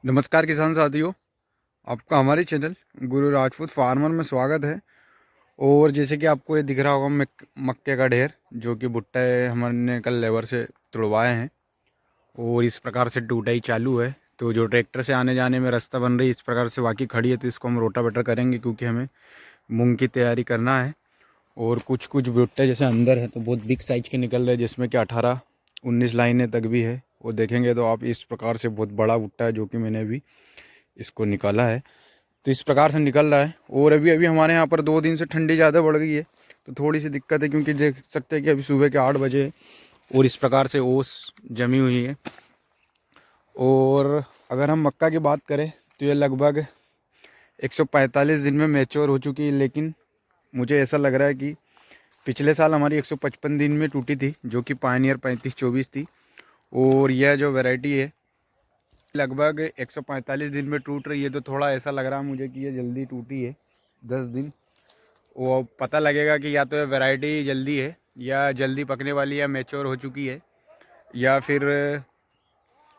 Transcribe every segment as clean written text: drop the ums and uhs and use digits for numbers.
नमस्कार किसान साथियों, आपका हमारे चैनल गुरु राजपूत फार्मर में स्वागत है। और जैसे कि आपको ये दिख रहा होगा मक्के का ढेर जो कि भुट्टा हमने कल लेबर से तुड़वाए हैं और इस प्रकार से टूटाई चालू है। तो जो ट्रैक्टर से आने जाने में रास्ता बन रही है इस प्रकार से वाकई खड़ी है, तो इसको हम रोटावेटर करेंगे क्योंकि हमें मूंग की तैयारी करना है। और कुछ कुछ भुट्टे जैसे अंदर है तो बहुत बिग साइज के निकल रहे हैं, जिसमें कि 18-19 लाइनें तक भी है। और देखेंगे तो आप इस प्रकार से बहुत बड़ा भुट्टा है जो कि मैंने अभी इसको निकाला है। तो इस प्रकार से निकल रहा है। और अभी अभी हमारे यहाँ पर 2 दिन से ठंडी ज़्यादा बढ़ गई है, तो थोड़ी सी दिक्कत है क्योंकि देख सकते हैं कि अभी सुबह के 8 बजे है और इस प्रकार से ओस जमी हुई है। और अगर हम मक्का की बात करें तो ये लगभग 145 दिन में मैच्योर हो चुकी है, लेकिन मुझे ऐसा लग रहा है कि पिछले साल हमारी 155 दिन में टूटी थी जो कि पायनियर 3524 थी। और यह जो वैरायटी है लगभग 145 दिन में टूट रही है, तो थोड़ा ऐसा लग रहा है मुझे कि ये जल्दी टूटी है। 10 दिन वो पता लगेगा कि या तो ये वैरायटी जल्दी है या जल्दी पकने वाली है या मैच्योर हो चुकी है, या फिर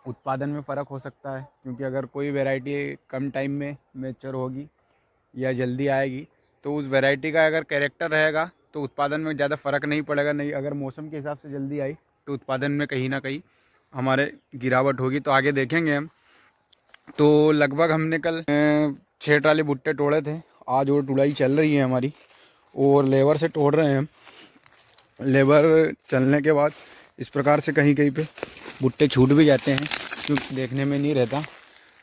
उत्पादन में फ़र्क हो सकता है। क्योंकि अगर कोई वैरायटी कम टाइम में मैच्योर होगी या जल्दी आएगी तो उस वैरायटी का अगर कैरेक्टर रहेगा तो उत्पादन में ज़्यादा फ़र्क नहीं पड़ेगा। नहीं, अगर मौसम के हिसाब से जल्दी आई तो उत्पादन में कहीं ना कहीं हमारे गिरावट होगी। तो आगे देखेंगे हम। तो लगभग हमने कल 6 ट्राली भुट्टे तोड़े थे। आज और टुड़ाई चल रही है हमारी और लेबर से तोड़ रहे हैं हम। लेबर चलने के बाद इस प्रकार से कहीं कहीं पे भुट्टे छूट भी जाते हैं क्योंकि देखने में नहीं रहता,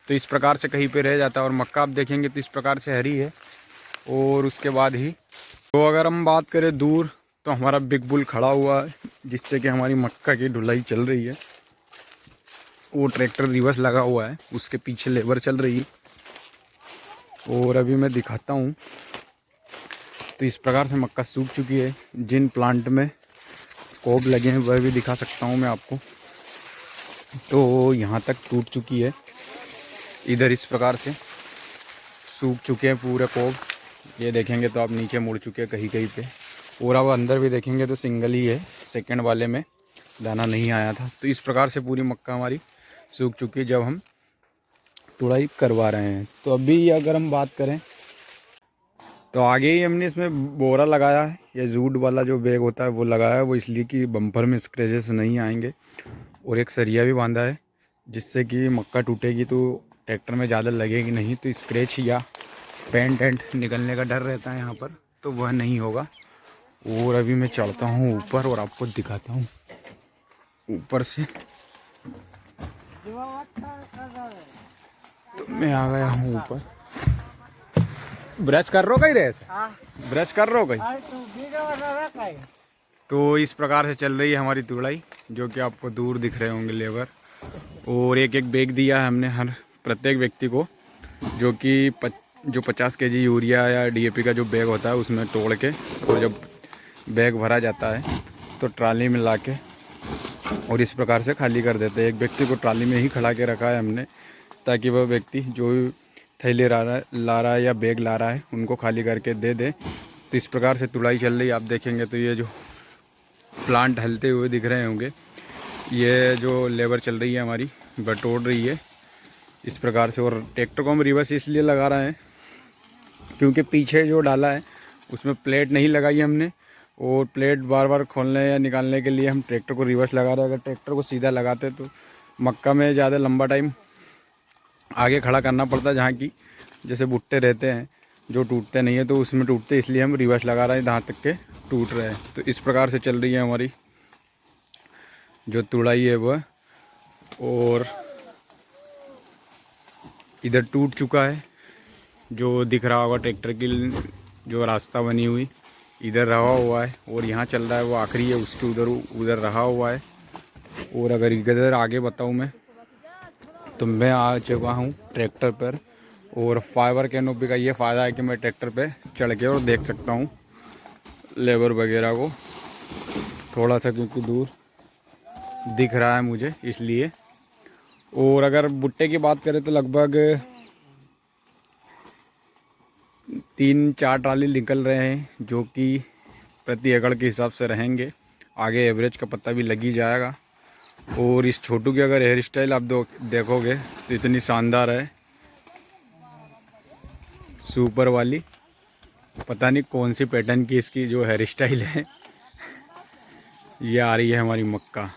तो इस प्रकार से कहीं पे रह जाता है। और मक्का आप देखेंगे तो इस प्रकार से हरी है। और उसके बाद ही तो अगर हम बात करें दूर तो हमारा बिग बुल खड़ा हुआ है जिससे कि हमारी मक्का की ढुलाई चल रही है। वो ट्रैक्टर रिवर्स लगा हुआ है, उसके पीछे लेबर चल रही है। और अभी मैं दिखाता हूँ तो इस प्रकार से मक्का सूख चुकी है। जिन प्लांट में कोब लगे हैं वह भी दिखा सकता हूँ मैं आपको। तो यहाँ तक टूट चुकी है, इधर इस प्रकार से सूख चुके हैं पूरे कोब। ये देखेंगे तो आप नीचे मुड़ चुके हैं कहीं कहीं पे। और अब अंदर भी देखेंगे तो सिंगल ही है, सेकंड वाले में दाना नहीं आया था। तो इस प्रकार से पूरी मक्का हमारी सूख चुकी है जब हम तुड़ाई करवा रहे हैं। तो अभी अगर हम बात करें तो आगे ही हमने इसमें बोरा लगाया है। ये जूट वाला जो बैग होता है वो लगाया है, वो इसलिए कि बम्पर में स्क्रैचेस नहीं आएंगे। और एक सरिया भी बांधा है जिससे कि मक्का टूटेगी तो ट्रैक्टर में ज़्यादा लगेगी नहीं, तो स्क्रैच या पेंट एंट निकलने का डर रहता है यहाँ पर, तो वह नहीं होगा। और अभी मैं चढ़ता हूँ ऊपर और आपको दिखाता हूँ ऊपर से। तो मैं आ गया हूँ ऊपर। ब्रश कर रो कहीं रहे ब्रश कर रो कहीं। तो इस प्रकार से चल रही है हमारी तुड़ाई जो कि आपको दूर दिख रहे होंगे लेबर। और एक एक बैग दिया है हमने हर प्रत्येक व्यक्ति को, जो कि जो 50 केजी यूरिया या डीएपी का जो बैग होता है उसमें तोड़ के, और जब बैग भरा जाता है तो ट्राली में ला के और इस प्रकार से खाली कर देते हैं। एक व्यक्ति को ट्राली में ही खड़ा के रखा है हमने ताकि वह व्यक्ति जो थैले ला रहा है या बैग ला रहा है उनको खाली करके दे दे। तो इस प्रकार से तुड़ाई चल रही है। आप देखेंगे तो ये जो प्लांट हलते हुए दिख रहे होंगे, ये जो लेबर चल रही है हमारी बटोर रही है इस प्रकार से। और ट्रैक्टर को हम रिवर्स इसलिए लगा रहे हैं क्योंकि पीछे जो डाला है उसमें प्लेट नहीं लगाई हमने, और प्लेट बार बार खोलने या निकालने के लिए हम ट्रैक्टर को रिवर्स लगा रहे हैं। अगर ट्रैक्टर को सीधा लगाते तो मक्का में ज़्यादा लंबा टाइम आगे खड़ा करना पड़ता, जहाँ की जैसे भुट्टे रहते हैं जो टूटते नहीं है तो उसमें टूटते, इसलिए हम रिवर्स लगा रहे हैं जहाँ तक के टूट रहे हैं। तो इस प्रकार से चल रही है हमारी जो तुड़ाई है वह। और इधर टूट चुका है जो दिख रहा होगा ट्रैक्टर की जो रास्ता बनी हुई, इधर रहा हुआ है और यहाँ चल रहा है वो आखिरी है, उसके उधर उधर रहा हुआ है। और अगर इधर आगे बताऊँ मैं तो मैं आ चुका हूँ ट्रैक्टर पर। और फाइबर कैनोपी का ये फ़ायदा है कि मैं ट्रैक्टर पे चढ़ के और देख सकता हूँ लेबर वगैरह को थोड़ा सा, क्योंकि दूर दिख रहा है मुझे इसलिए। और अगर भुट्टे की बात करें तो लगभग 3-4 ट्राली निकल रहे हैं जो कि प्रति एकड़ के हिसाब से रहेंगे। आगे एवरेज का पता भी लग ही जाएगा। और इस छोटू की अगर हेयर स्टाइल आप देखोगे तो इतनी शानदार है, सुपर वाली। पता नहीं कौन सी पैटर्न की इसकी जो हेयर स्टाइल है। ये आ रही है हमारी मक्का।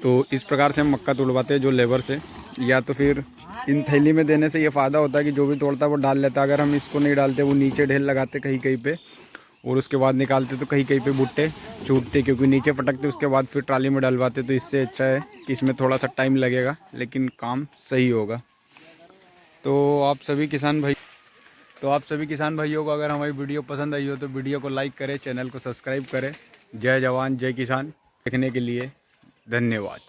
तो इस प्रकार से हम मक्का तोड़वाते हैं जो लेबर से, या तो फिर इन थैली में देने से ये फ़ायदा होता है कि जो भी तोड़ता है वो डाल लेता है। अगर हम इसको नहीं डालते, वो नीचे ढेर लगाते कहीं कहीं पे, और उसके बाद निकालते तो कहीं कहीं पे भुट्टे छूटते, क्योंकि नीचे पटकते उसके बाद फिर ट्राली में डलवाते। तो इससे अच्छा है कि इसमें थोड़ा सा टाइम लगेगा लेकिन काम सही होगा। तो आप सभी किसान भाइयों को अगर हमारी वीडियो पसंद आई हो तो वीडियो को लाइक करें, चैनल को सब्सक्राइब करें। जय जवान जय किसान। देखने के लिए धन्यवाद।